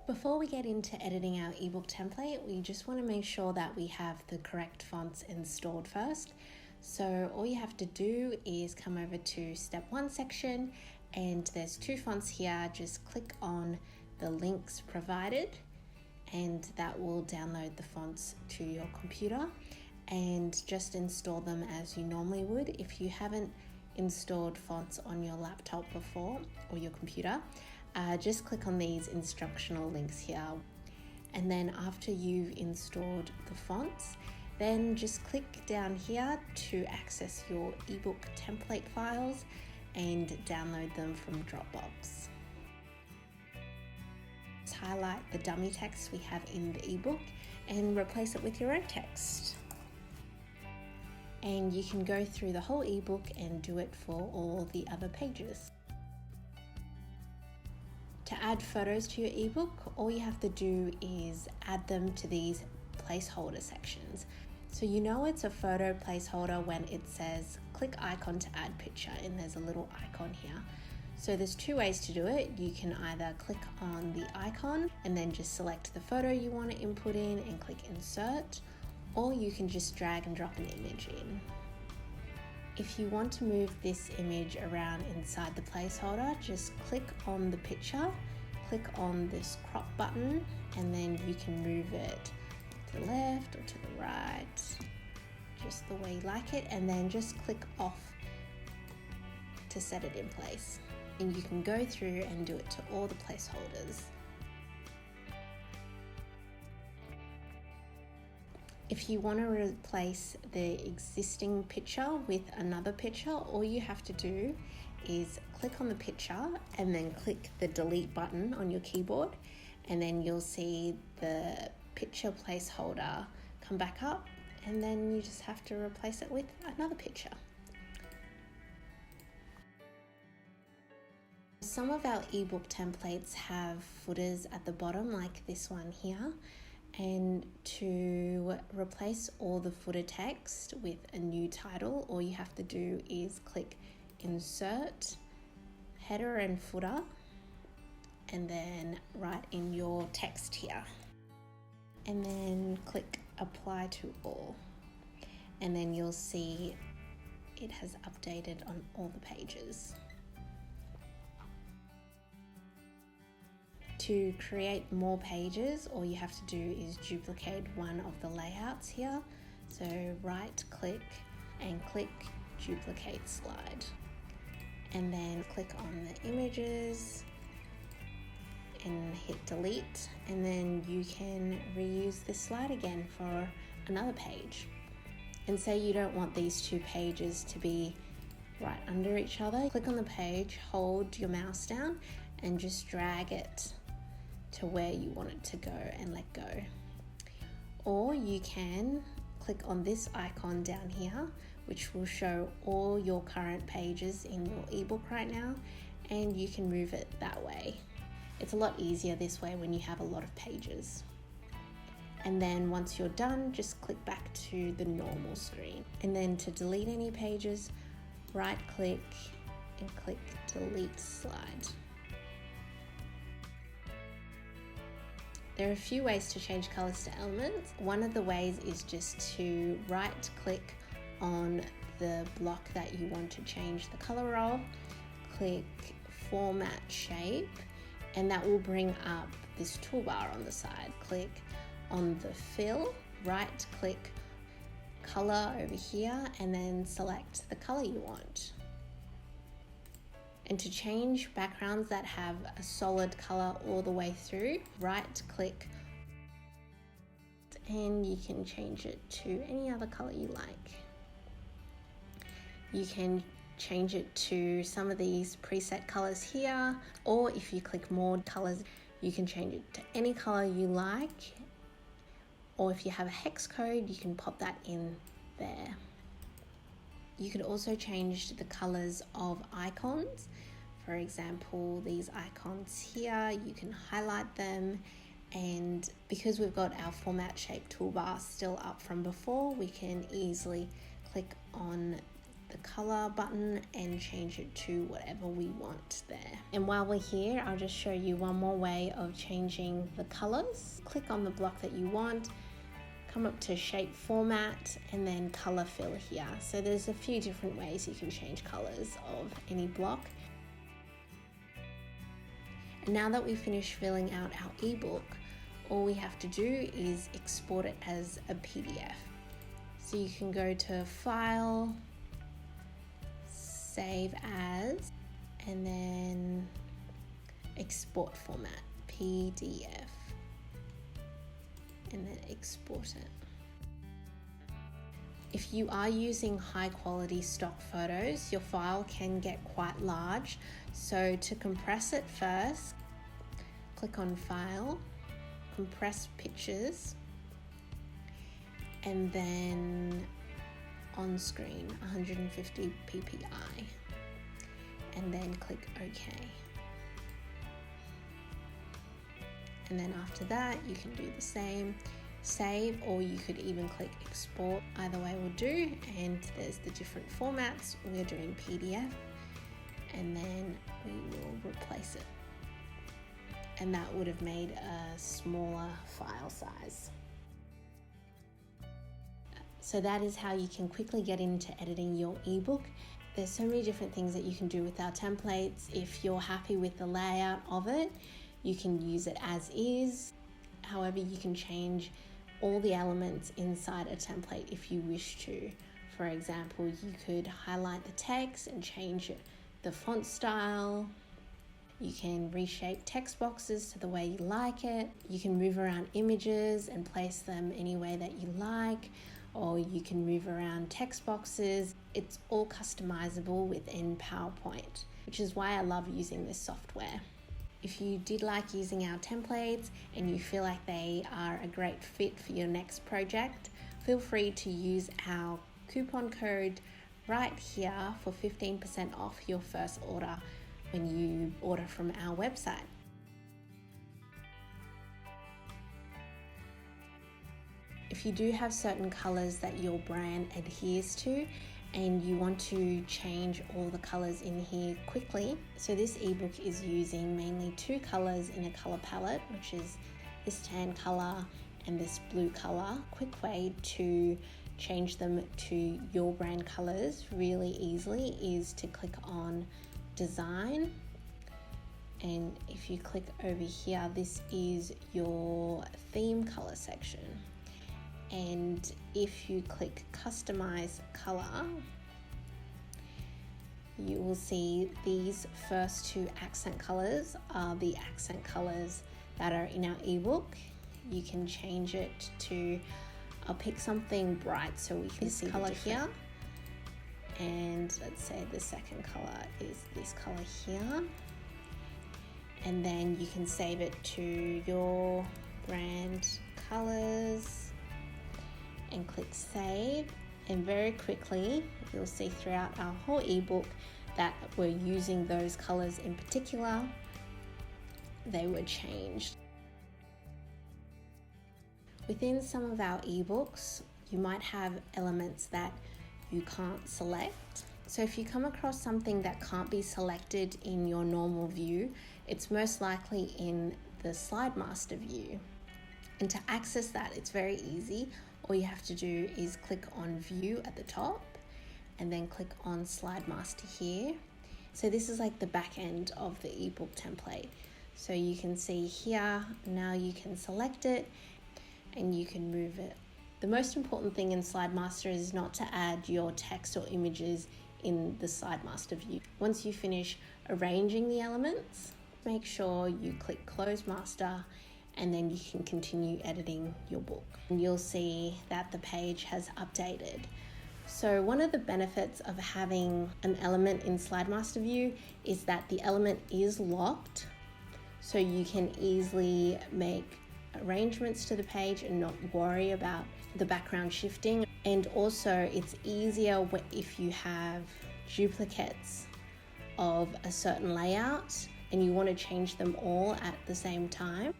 Before we get into editing our ebook template, we just want to make sure that we have the correct fonts installed first. So all you have to do is come over to step 1 section, and there's 2 fonts here. Just click on the links provided and that will download the fonts to your computer, and just install them as you normally would. If you haven't installed fonts on your laptop before or your computer, just click on these instructional links here. And then after you've installed the fonts, then just click down here to access your ebook template files and download them from Dropbox. Just highlight the dummy text we have in the ebook and replace it with your own text. And you can go through the whole ebook and do it for all the other pages. To add photos to your ebook, all you have to do is add them to these placeholder sections. So you know it's a photo placeholder when it says click icon to add picture, and there's a little icon here. So there's 2 ways to do it. You can either click on the icon and then just select the photo you want to input in and click insert, or you can just drag and drop an image in. If you want to move this image around inside the placeholder, just click on the picture, click on this crop button, and then you can move it to the left or to the right, just the way you like it, and then just click off to set it in place. And you can go through and do it to all the placeholders. If you want to replace the existing picture with another picture, all you have to do is click on the picture and then click the delete button on your keyboard, and then you'll see the picture placeholder come back up, and then you just have to replace it with another picture. Some of our ebook templates have footers at the bottom like this one here. And to replace all the footer text with a new title, all you have to do is click Insert, Header and Footer, and then write in your text here. And then click Apply to All. And then you'll see it has updated on all the pages. To create more pages, all you have to do is duplicate one of the layouts here. So right click and click Duplicate Slide. And then click on the images and hit delete. And then you can reuse this slide again for another page. And say you don't want these 2 pages to be right under each other. Click on the page, hold your mouse down, and just drag it to where you want it to go and let go. Or you can click on this icon down here, which will show all your current pages in your ebook right now, and you can move it that way. It's a lot easier this way when you have a lot of pages. And then once you're done, just click back to the normal screen. And then to delete any pages, right click and click Delete Slide. There are a few ways to change colors to elements. One of the ways is just to right click on the block that you want to change the color of, click Format Shape, and that will bring up this toolbar on the side. Click on the fill, right click color over here, and then select the color you want. And to change backgrounds that have a solid color all the way through, right click and you can change it to any other color you like. You can change it to some of these preset colors here, or if you click more colors, you can change it to any color you like, or if you have a hex code, you can pop that in there. You could also change the colors of icons. For example, these icons here, you can highlight them, and because we've got our format shape toolbar still up from before, we can easily click on the color button and change it to whatever we want there. And while we're here, I'll just show you one more way of changing the colors. Click on the block that you want, come up to shape format, and then color fill here. So there's a few different ways you can change colors of any block. And now that we've finished filling out our ebook, all we have to do is export it as a PDF. So you can go to File, Save As, and then Export Format, PDF, and then export it. If you are using high quality stock photos, your file can get quite large. So to compress it first, click on File, Compress Pictures, and then on screen 150 ppi, and then click OK. And then after that you can do the same, save, or you could even click export. Either way will do. And there's the different formats. We're doing PDF, and then we will replace it, and that would have made a smaller file size. So that is how you can quickly get into editing your ebook. There's so many different things that you can do with our templates. If you're happy with the layout of it, you can use it as is. However, you can change all the elements inside a template if you wish to. For example, you could highlight the text and change the font style. You can reshape text boxes to the way you like it. You can move around images and place them any way that you like, or you can move around text boxes. It's all customizable within PowerPoint, which is why I love using this software. If you did like using our templates and you feel like they are a great fit for your next project, feel free to use our coupon code right here for 15% off your first order when you order from our website. If you do have certain colors that your brand adheres to and you want to change all the colors in here quickly, so this ebook is using mainly two colors in a color palette, which is this tan color and this blue color. Quick way to change them to your brand colors really easily is to click on Design, and if you click over here, this is your theme color section. And if you click Customize Color, you will see these first two accent colors are the accent colors that are in our ebook. You can change it to, I'll pick something bright so we can see color here. And let's say the second color is this color here. And then you can save it to your brand colors and click Save, and very quickly you'll see throughout our whole ebook that we're using those colors in particular. They were changed. Within some of our ebooks, you might have elements that you can't select. So if you come across something that can't be selected in your normal view, it's most likely in the Slide Master view. And to access that, it's very easy. All you have to do is click on View at the top and then click on Slide Master here. So this is like the back end of the ebook template. So you can see here, now you can select it and you can move it. The most important thing in Slide Master is not to add your text or images in the Slide Master view. Once you finish arranging the elements, make sure you click Close Master, and then you can continue editing your book. And you'll see that the page has updated. So one of the benefits of having an element in Slide Master view is that the element is locked, so you can easily make arrangements to the page and not worry about the background shifting. And also it's easier if you have duplicates of a certain layout and you want to change them all at the same time.